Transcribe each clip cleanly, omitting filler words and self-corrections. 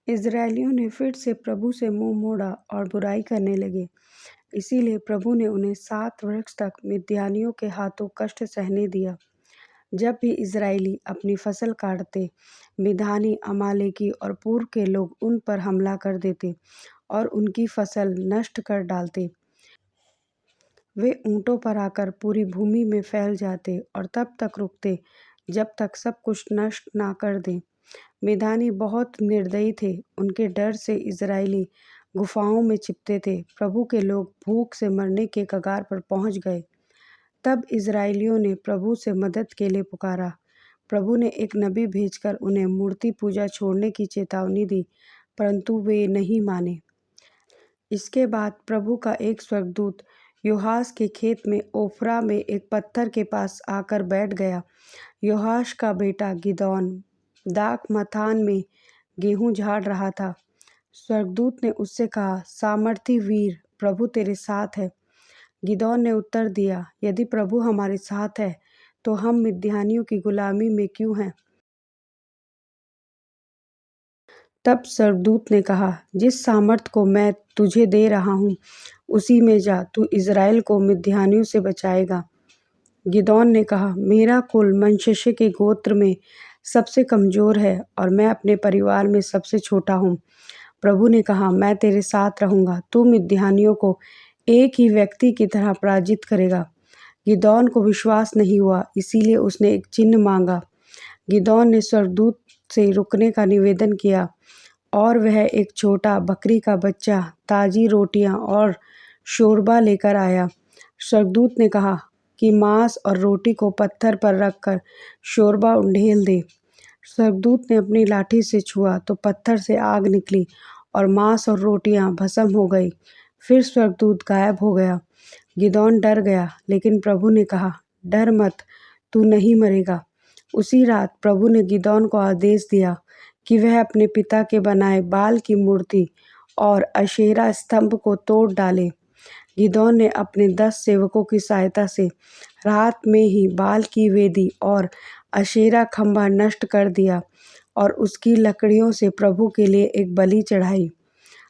इस्राएलियों ने फिर से प्रभु से मुंह मोड़ा और बुराई करने लगे। इसीलिए प्रभु ने उन्हें 7 वर्ष तक मिद्यानियों के हाथों कष्ट सहने दिया। जब भी इस्राएली अपनी फसल काटते, मिद्यानी, अमालेकी और पूर्व के लोग उन पर हमला कर देते और उनकी फसल नष्ट कर डालते। वे ऊँटों पर आकर पूरी भूमि में फैल जाते और तब तक रुकते जब तक सब कुछ नष्ट ना कर दें। मिद्यानी बहुत निर्दयी थे। उनके डर से इस्राएली गुफाओं में छिपते थे। प्रभु के लोग भूख से मरने के कगार पर पहुंच गए। तब इस्राएलियों ने प्रभु से मदद के लिए पुकारा। प्रभु ने एक नबी भेजकर उन्हें मूर्ति पूजा छोड़ने की चेतावनी दी, परंतु वे नहीं माने। इसके बाद प्रभु का एक स्वर्गदूत योआश के खेत में ओफ्रा में एक पत्थर के पास आकर बैठ गया। योआश का बेटा गिदोन दाख मथान में गेहूं झाड़ रहा था। स्वर्गदूत ने उससे कहा, सामर्थी वीर, प्रभु तेरे साथ है। गिदोन ने उत्तर दिया, यदि प्रभु हमारे साथ है तो हम मिद्यानियों की गुलामी में क्यों हैं। तब स्वर्गदूत ने कहा, जिस सामर्थ को मैं तुझे दे रहा हूँ उसी में जा, तू इज़राइल को मिद्यानियों से बचाएगा। गिदोन ने कहा, मेरा कुल मनश्शे के गोत्र में सबसे कमज़ोर है और मैं अपने परिवार में सबसे छोटा हूँ। प्रभु ने कहा, मैं तेरे साथ रहूँगा, तू मिद्यानियों को एक ही व्यक्ति की तरह पराजित करेगा। गिदोन को विश्वास नहीं हुआ, इसीलिए उसने एक चिन्ह मांगा। गिदोन ने स्वर्गदूत से रुकने का निवेदन किया और वह एक छोटा बकरी का बच्चा, ताज़ी रोटियां और शोरबा लेकर आया। स्वर्गदूत ने कहा कि मांस और रोटी को पत्थर पर रखकर शोरबा उंडेल दे। स्वर्गदूत ने अपनी लाठी से छुआ तो पत्थर से आग निकली और मांस और रोटियां भस्म हो गई। फिर स्वर्गदूत गायब हो गया। गिदोन डर गया, लेकिन प्रभु ने कहा, डर मत, तू नहीं मरेगा। उसी रात प्रभु ने गिदोन को आदेश दिया कि वह अपने पिता के बनाए बाल की मूर्ति और अशेरा स्तंभ को तोड़ डाले। गिदोन ने अपने 10 सेवकों की सहायता से रात में ही बाल की वेदी और अशेरा खंभा नष्ट कर दिया और उसकी लकड़ियों से प्रभु के लिए एक बलि चढ़ाई।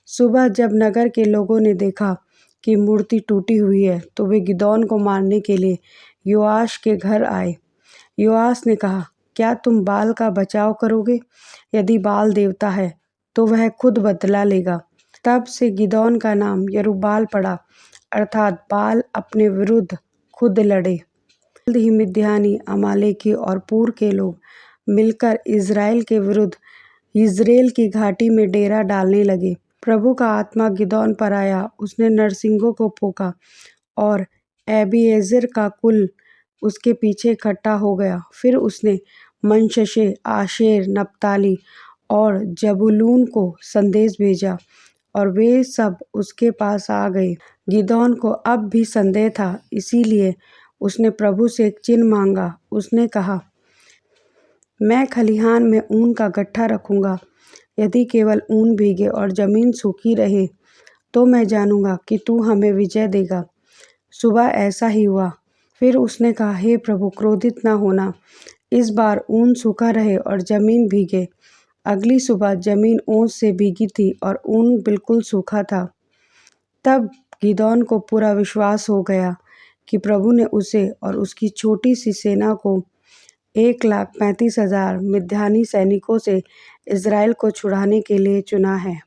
सुबह जब नगर के लोगों ने देखा कि मूर्ति टूटी हुई है तो वे गिदोन को मारने के लिए योआश के घर आए। योआश ने कहा, क्या तुम बाल का बचाव करोगे? यदि बाल देवता है तो वह खुद बदला लेगा। तब से गिदोन का नाम यरूब्बाल पड़ा, अर्थात बाल अपने विरुद्ध खुद लड़े। जल्द ही मिद्यानी, अमालेकी और पूर के लोग मिलकर इज़राइल के विरुद्ध यिज्रेल की घाटी में डेरा डालने लगे। प्रभु का आत्मा गिदोन पर आया। उसने नरसिंगों को फूंका और अबीएजेर का कुल उसके पीछे इकट्ठा हो गया। फिर उसने मनश्शे, आशेर, नप्ताली और जबूलून को संदेश भेजा और वे सब उसके पास आ गए। गिदोन को अब भी संदेह था, इसीलिए उसने प्रभु से एक चिन्ह मांगा। उसने कहा, मैं खलिहान में ऊन का गट्ठा रखूंगा। यदि केवल ऊन भीगे और जमीन सूखी रहे तो मैं जानूंगा कि तू हमें विजय देगा। सुबह ऐसा ही हुआ। फिर उसने कहा, हे प्रभु, क्रोधित न होना, इस बार ऊन सूखा रहे और जमीन भीगे। अगली सुबह जमीन ओस से भीगी थी और ऊन बिल्कुल सूखा था। तब गिदोन को पूरा विश्वास हो गया कि प्रभु ने उसे और उसकी छोटी सी सेना को 1,35,000 मिद्यानी सैनिकों से इज़राइल को छुड़ाने के लिए चुना है।